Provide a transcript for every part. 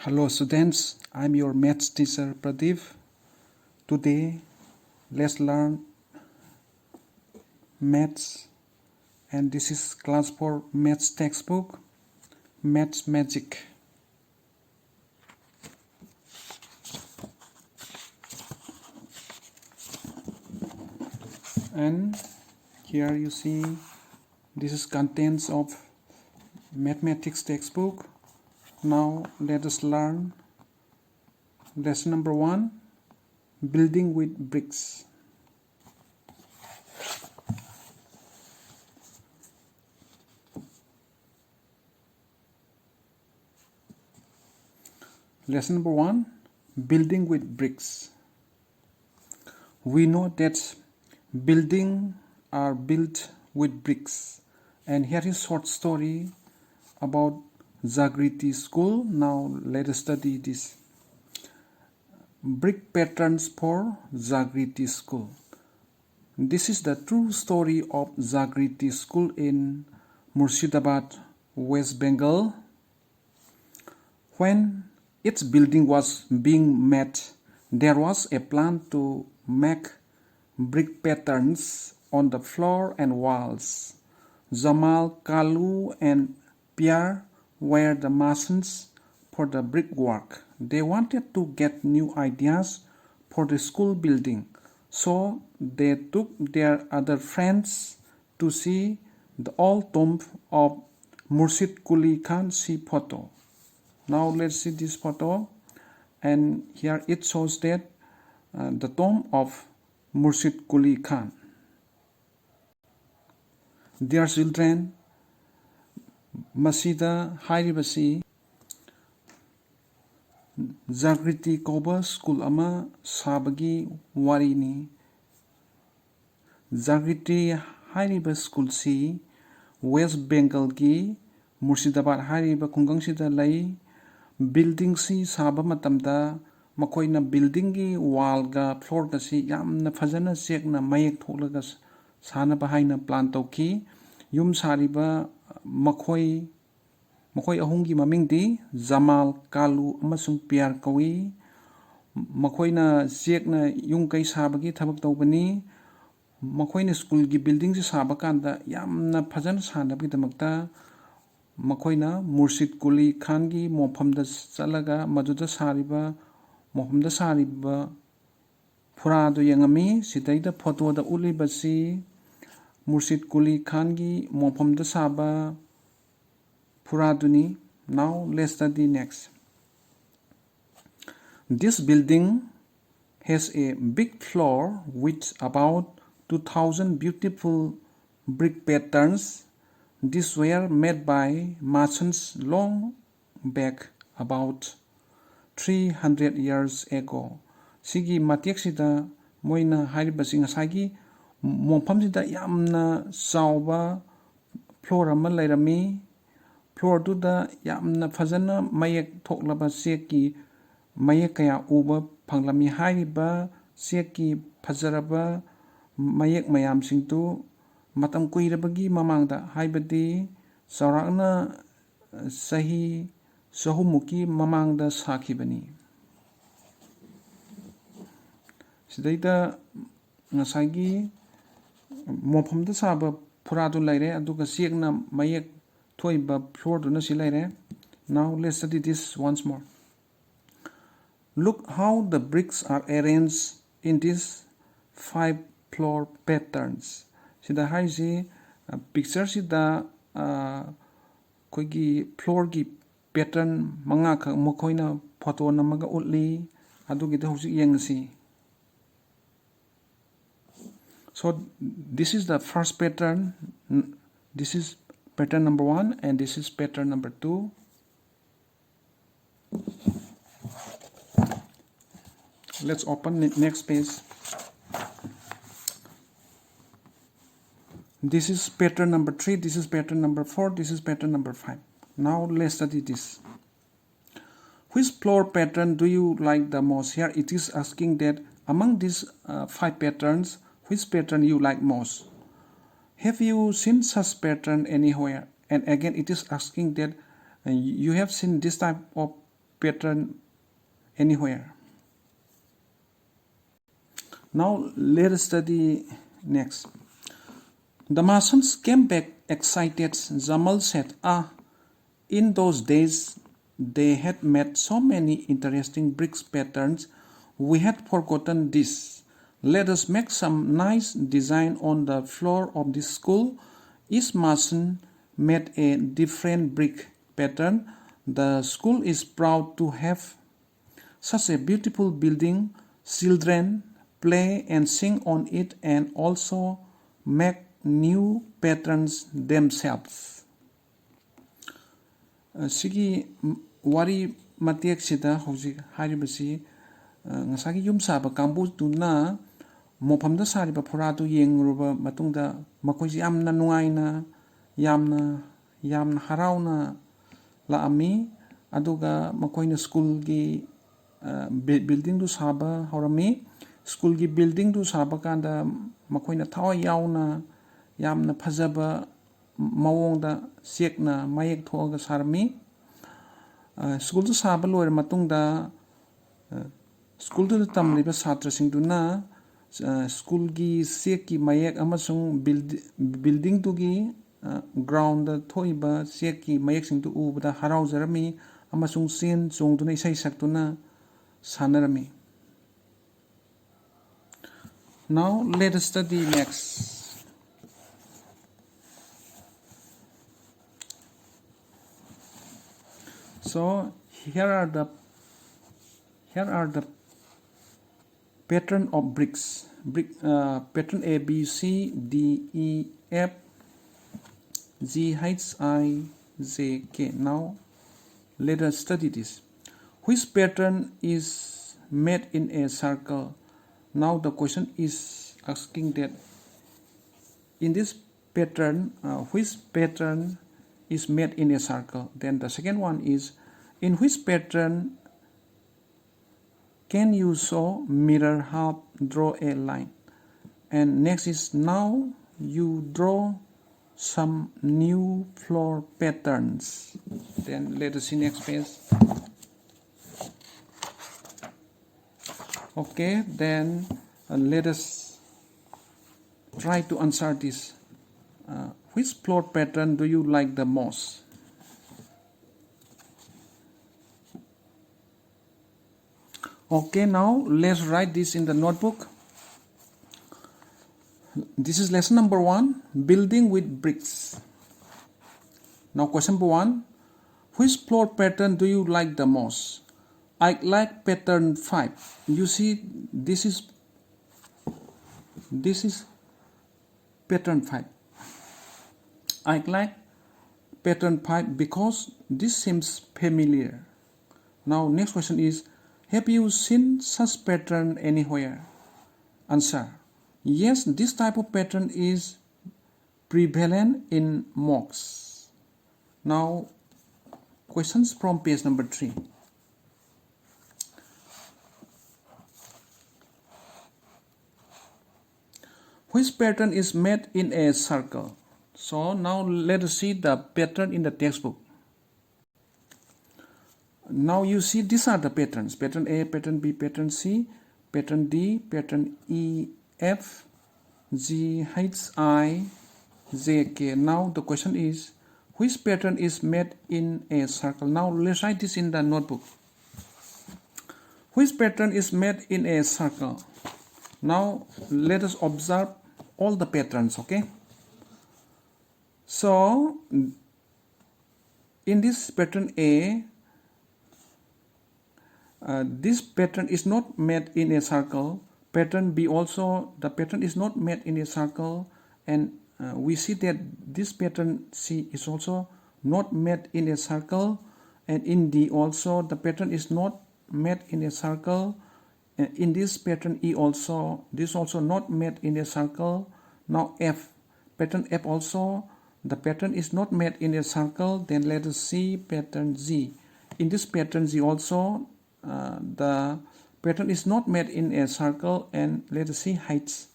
Hello students, I'm your maths teacher Pradeep. Today let's learn maths, and this is class 4 maths textbook, Maths Magic. And here you see this is contents of mathematics textbook. Now let us learn lesson number 1, building with bricks. Lesson number 1, building with bricks. We know that buildings are built with bricks, and here is short story about Zagriti school. Now let us study this. Brick patterns for Zagriti school. This is the true story of Zagriti school in Murshidabad, West Bengal. When its building was being made, there was a plan to make brick patterns on the floor and walls. Jamal, Kalu and Pierre were the masons for the brickwork. They wanted to get new ideas for the school building, so they took their other friends to see the old tomb of Murshid Quli Khan. See photo. Now let's see this photo, and here it shows that the tomb of Murshid Quli Khan. Dear children, Masida hairibasi Zagriti Koba school ama sabagi warini. Zagriti hairiba school si West Bengal gi Murshidabad hairiba khungang sida lai. Building si saba matamda makoina building gi wall ga floor da si yamna fajana chekna mayek tholaga sana bahaina plan tauki. Yum sariba makoi ahungi mamingdi Jamal, Kalu amasung Pierre kawi. Makoina chekna yung kai sabagi thabak taubani. Makoina school gi building si saba kanda yamna fajana sanabagi damakta makoina Murshid Quli Khan gi mofamda chalaga maduda sariba mofamda sariba phuradu yangami. Sidaida photo da ulibasi Murshid Quli Khan gi mofamda saba phuraduni. Now let's study next. This building has a big floor with about 2000 beautiful brick patterns. These were made by masons long back, about 300 years ago. Sigi matek sida moina hairibasi ngasagi mofam sida yamna chawba floor ama lairami. Floor duda yamna fajana mayek thoklaba cheki mayek kaya uba phanglami. Hairiba cheki fajaraba mayek mayam singtu matam kuirabagi mamangda haibadi saurakna sahi sahumuki mamangda sakhibani. Sidaida ngasagi mofamda saba phuradu laire aduga chekna mayek thoiba floor duna si laire. Now let's study this once more. Look how the bricks are arranged in these 5 floor patterns. Sida haisi picture sida koigi floor gi pattern manga kha mokoina photo namaga utli adugi da husik yengasi. So this is the first pattern. This is pattern number 1 and this is pattern number 2. Let's open the next page. This is pattern number 3, this is pattern number 4, this is pattern number 5. Now let's study this. Which floor pattern do you like the most? Here it is asking that among these 5 patterns, which pattern you like most? Have you seen such pattern anywhere? And again it is asking that you have seen this type of pattern anywhere. Now let us study next. The Martians came back excited. Jamal said, in those days they had made so many interesting bricks patterns, we had forgotten this. Let us make some nice design on the floor of this school. Each Martian made a different brick pattern. The school is proud to have such a beautiful building. Children play and sing on it and also make new patterns themselves. Sigi wari matek sida hojik haribasi ngasagi yum saba kambu tuna mofamda sariba phoratu yengruba matungda makoisi yamna nungaina yamna harauna laami aduga makoina school gi building du saba horami school gi building du saba kanda makoina thawa yauna yamna phajaba mawongda sekna mayek thoga sarmi school du saba loir matungda school du tamliba satra singduna school gi sek ki mayek amasung building tu gi ground da thoiba sek ki mayek sing tu ubada harau jarami amasung sen chongduna isai saktuna sanarami. Now let us study next. So here are the pattern of bricks. Pattern A, B, C, D, E, F, G, H, I, J, K. Now let us study this. Which pattern is made in a circle? Now the question is asking that in this pattern, which pattern is made in a circle? Then the second one is, in which pattern can you show mirror half draw a line? And next is, now you draw some new floor patterns. Then let us see next page. Okay, then let us try to answer this. Which floor pattern do you like the most? Okay, now let's write this in the notebook. This is lesson number 1, building with bricks. Now question number 1, which floor pattern do you like the most? I like pattern 5. You see, this is pattern 5. I like pattern 5 because this seems familiar. Now next question is, have you seen such pattern anywhere? Answer, yes, this type of pattern is prevalent in mosques. Now questions from page number 3. Which pattern is made in a circle? So now let us see the pattern in the textbook. Now you see these are the patterns. Pattern A, pattern B, pattern C, pattern D, pattern E, F, G, H, I, J, K. Now the question is, which pattern is made in a circle? Now let's write this in the notebook. Which pattern is made in a circle? Now let us observe all the patterns, okay? So in this pattern A, this pattern is not made in a circle. Pattern B also, the pattern is not made in a circle, and we see that this pattern C is also not made in a circle, and in D also the pattern is not made in a circle. In this pattern E also, this also not made in a circle. Now F, pattern F also, the pattern is not made in a circle. Then let us see pattern G. In this pattern G also, the pattern is not made in a circle, and let us see H.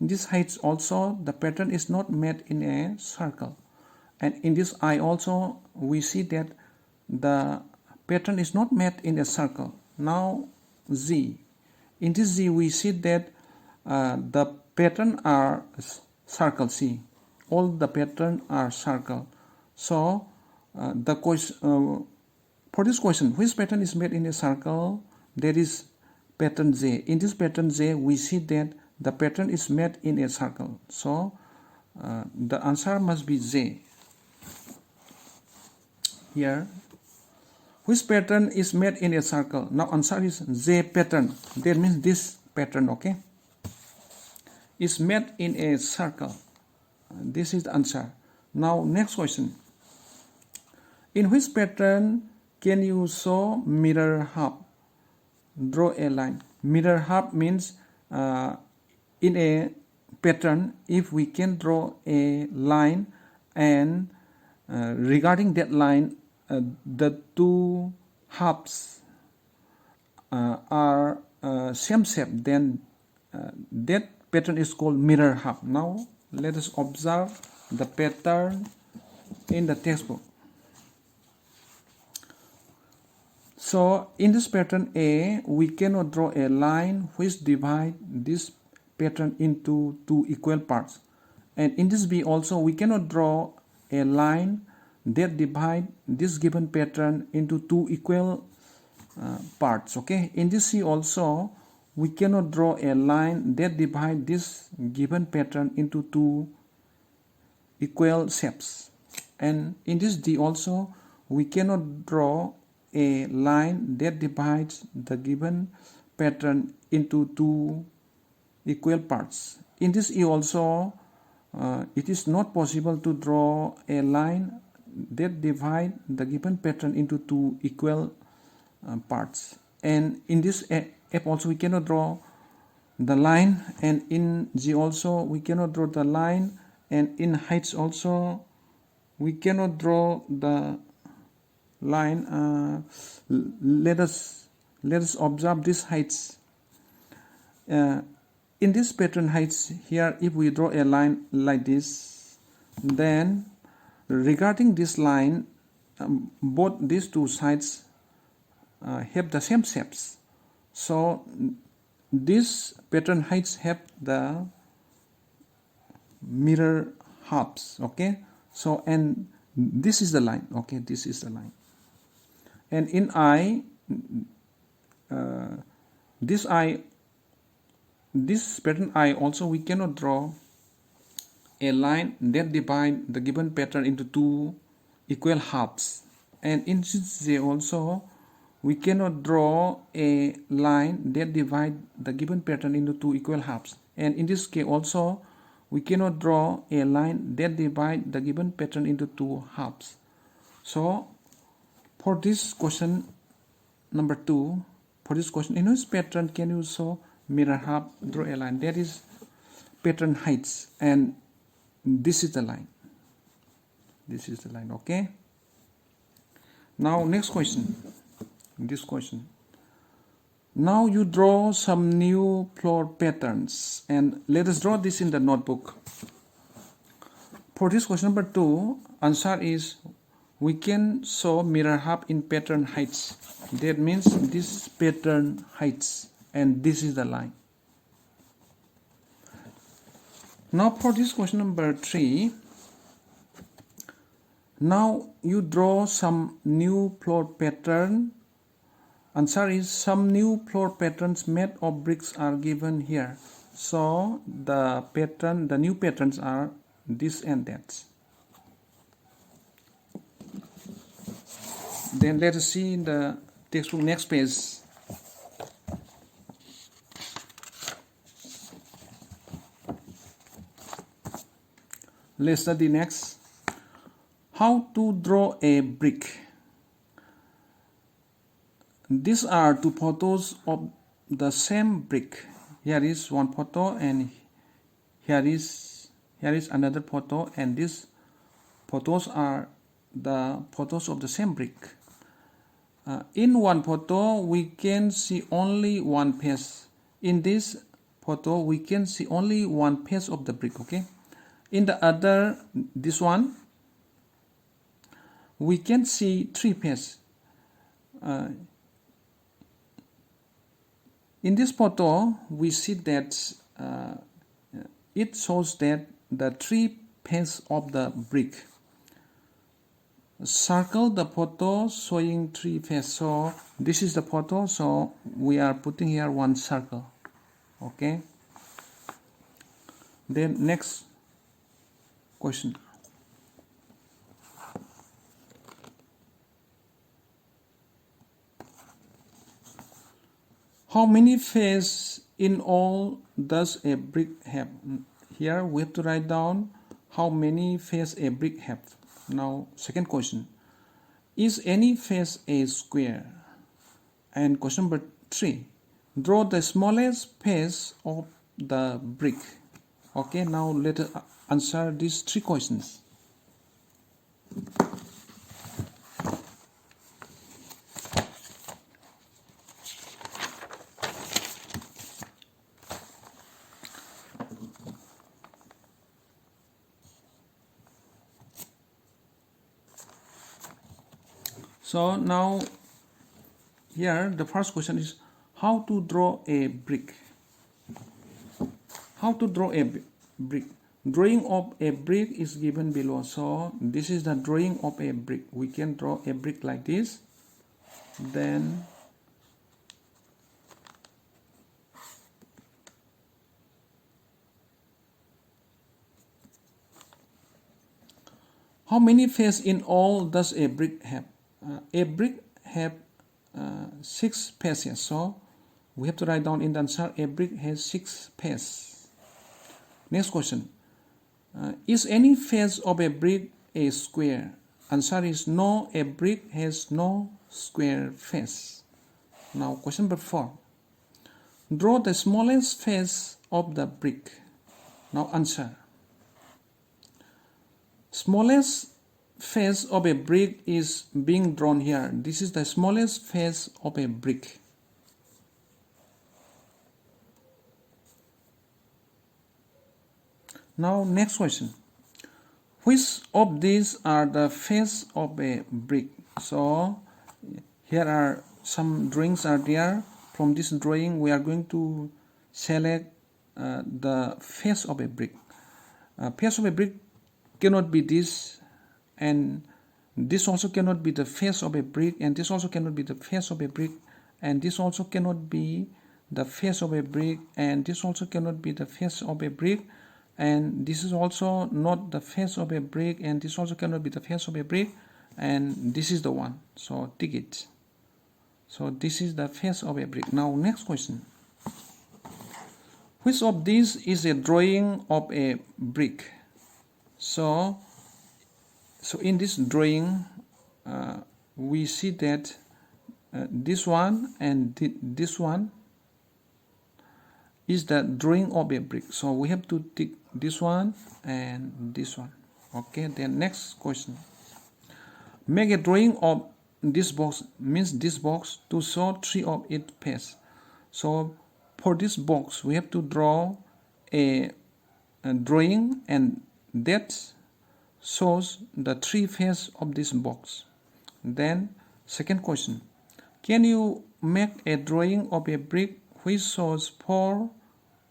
In this H also, the pattern is not made in a circle, and in this I also we see that the pattern is not made in a circle. Now Z. In this Z we see that the pattern are circle. See, all the pattern are circle. So the question for this question, which pattern is made in a circle? There is pattern J. In this pattern J we see that the pattern is made in a circle. So the answer must be J. Here, which pattern is made in a circle? Now answer is J pattern. That means this pattern, okay, is made in a circle. This is the answer. Now next question. In which pattern can you show mirror half? Draw a line. Mirror half means in a pattern, if we can draw a line and regarding that line the two halves are same shape, then that pattern is called mirror half. Now let us observe the pattern in the textbook. So in this pattern A, we cannot draw a line which divide this pattern into two equal parts. And in this B also, we cannot draw a line that divide this given pattern into two equal parts. Okay. In this C also, we cannot draw a line that divide this given pattern into two equal shapes. And in this D also, we cannot draw a line that divides the given pattern into two equal parts. In this E also, it is not possible to draw a line that divide the given pattern into two equal parts. And in this F also we cannot draw the line, and in G also we cannot draw the line, and in H also we cannot draw the line. Let us observe this heights. In this pattern heights here, if we draw a line like this, then regarding this line, both these two sides have the same shapes. So this pattern heights have the mirror halves. Okay. So and this is the line. Okay, this is the line. And in I, this pattern I also, we cannot draw a line that divide the given pattern into two equal halves. And in J also, we cannot draw a line that divide the given pattern into two equal halves. And in this K also, we cannot draw a line that divide the given pattern into two halves. So for this question number 2, for this question, in which pattern can you show mirror half? Draw a line. That is pattern heights, and this is the line. This is the line. Okay. Now next question. This question. Now you draw some new floor patterns, and let us draw this in the notebook. For this question number 2, answer is we can show mirror half in pattern heights. That means this pattern heights, and this is the line. Now for this question number 3, now you draw some new floor pattern. Answer is some new floor patterns made of bricks are given here. So the new patterns are this and that. Then let us see in the textbook next page. Let's study next. How to draw a brick. These are two photos of the same brick. Here is one photo, and here is another photo, and these photos are the photos of the same brick. In one photo, we can see only one face. In this photo, we can see only one face of the brick. Okay. In the other, this one, we can see three faces. In this photo, we see that it shows that the three faces of the brick. Circle the photo showing three faces. So this is the photo. So we are putting here one circle. Okay. Then next question. How many faces in all does a brick have? Here we have to write down how many faces a brick have. Now second question. Is any face a square? And question number 3. Draw the smallest face of the brick. Okay, now let us answer these 3 questions. So now here the first question is how to draw a brick. How to draw a brick. Drawing of a brick is given below. So this is the drawing of a brick. We can draw a brick like this. Then how many faces in all does a brick have? A brick have 6 faces. So we have to write down in the answer a brick has 6 faces. Next question. Is any face of a brick a square? Answer is no, a brick has no square face. Now question number 4. Draw the smallest face of the brick. Now answer. Smallest face of a brick is being drawn here. This is the smallest face of a brick. Now next question. Which of these are the face of a brick? So here are some drawings are there. From this drawing we are going to select the face of a brick. Face of a brick cannot be this, and this also cannot be the face of a brick, and this also cannot be the face of a brick, and this also cannot be the face of a brick, and this also cannot be the face of a brick, and this is also not the face of a brick, and this also cannot be the face of a brick, and this is the one. So tick it. So this is the face of a brick. Now next question. Which of these is a drawing of a brick? So in this drawing we see that this one and this one is the drawing of a brick. So we have to tick this one and this one. Okay, then next question. Make a drawing of this box, means this box, to show 3 of its faces. So for this box we have to draw a drawing, and that shows the 3 faces of this box. Then second question. Can you make a drawing of a brick which shows 4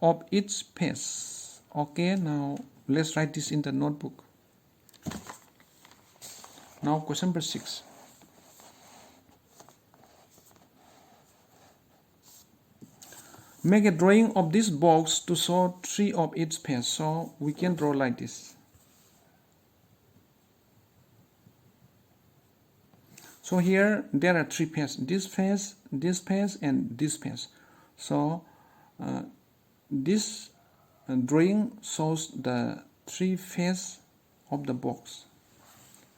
of its faces? Okay, now let's write this in the notebook. Now question number 6. Make a drawing of this box to show 3 of its faces. So we can draw like this. So here there are 3 faces. This face, and this face. So this drawing shows the 3 faces of the box.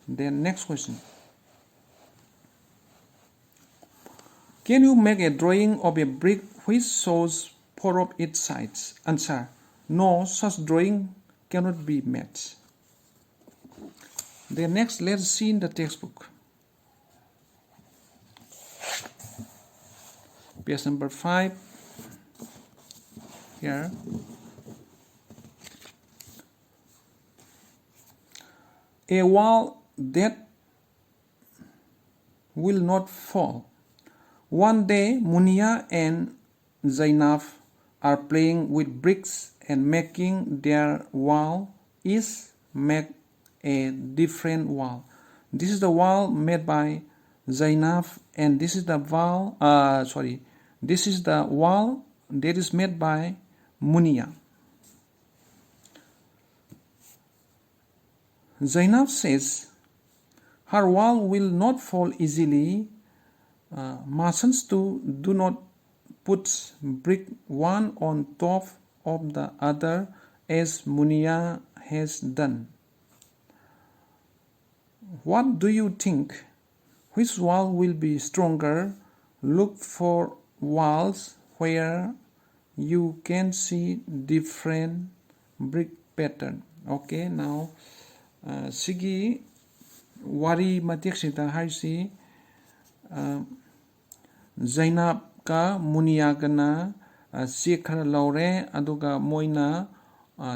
Then next question. Can you make a drawing of a brick which shows 4 of its sides? Answer. No, such drawing cannot be made. Then next, let's see in the textbook. Page number 5. Here. A wall that will not fall One day, Munia and Zainab are playing with bricks and making their wall. Each make a different wall. This is the wall made by Zainab, and this is the wall. This is the wall that is made by Munia. Zainab says her wall will not fall easily. Masons do not put brick one on top of the other as Munia has done. What do you think? Which wall will be stronger? Look for walls where you can see different brick pattern. Okay, now sigi wari matek sita haisi Zainab ka Munia kana sek khara laure aduga moina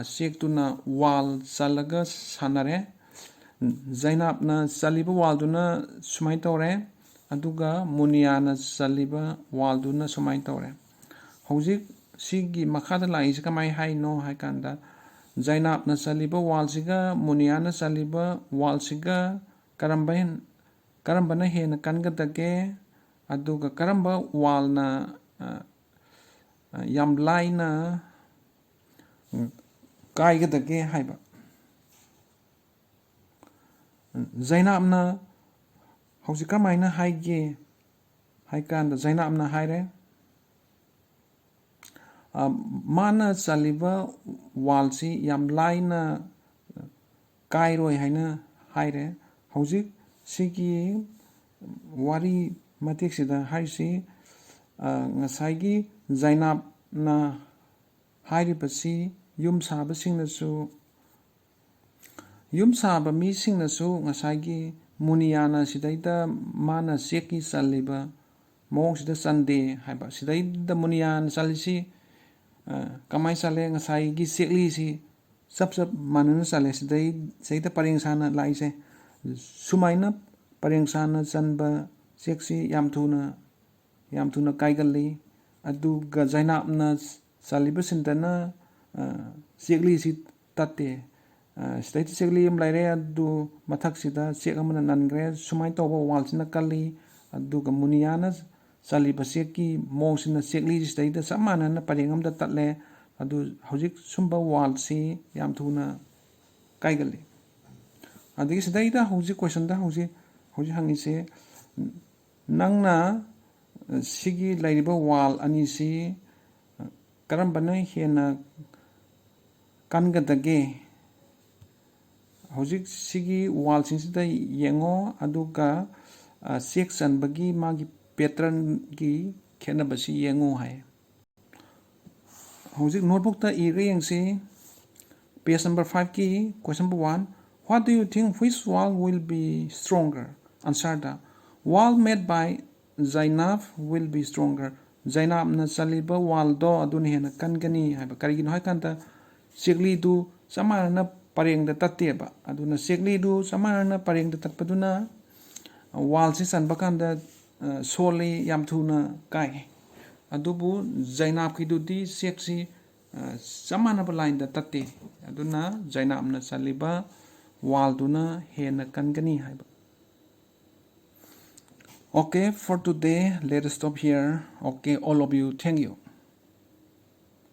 sek tuna wall salaga sanare Zainab na saliba wall duna sumai tore aduga Munia na saliba wall duna sumai tore hojik sigi makhada lai se kamai hai no hai kanda Zainab na saliba wall siga Munia na saliba wall siga karamba na hena kangadage aduga karamba wall na yam lai na kaigadage haiba Zainab na hojik kamai na haige haikanda Zainab na haire mana saliba wall si yam lai na kairoi haina haire hojik sigi wari matek sida haisi ngasai Zainab na hairibasi yum saba singnasu yum saba mi singnasu ngasai Munia na sidaida mana seki saliba mong sida sande haiba sidaida Munia na salisi kamai sale ngasai sekli si sab manana sale sidaida pareng sana laise sumaina pareng sana sanba seksi yam thuna kaigali aduga Zainab na saliba sindana sekli si tate state sekli yam laire adu mathak sida sek amana nangre sumai toba wal sina kali aduga Munia na saliba seki mong sina sekli state samana na pareng amda tatle adu hojik sumba wal si yam thuna kaigali adigi sidaida hojik question da hojik hangise nangna sigi lairiba wall ani si karambana hena kangadage hojik sigi wall singsida yengo aduga section bagi magi pattern gi khenabasi yengo hai hojik notebook ta ire yengsi page number 5 ki question number 1 what do you think which wall will be stronger answer the wall made by Zainab will be stronger Zainab na saliba wall do adun hena kangani haiba karigino hai kanta sekli du samana na pareng da tateba aduna sekli du samana na pareng da tatpaduna wall si san bakanda soli yam thuna kai adubu Zainab ki dudi seksi samana ba line da tatte aduna Zainab na saliba wall duna hena kangani haiba okay for today let us stop here okay all of you thank you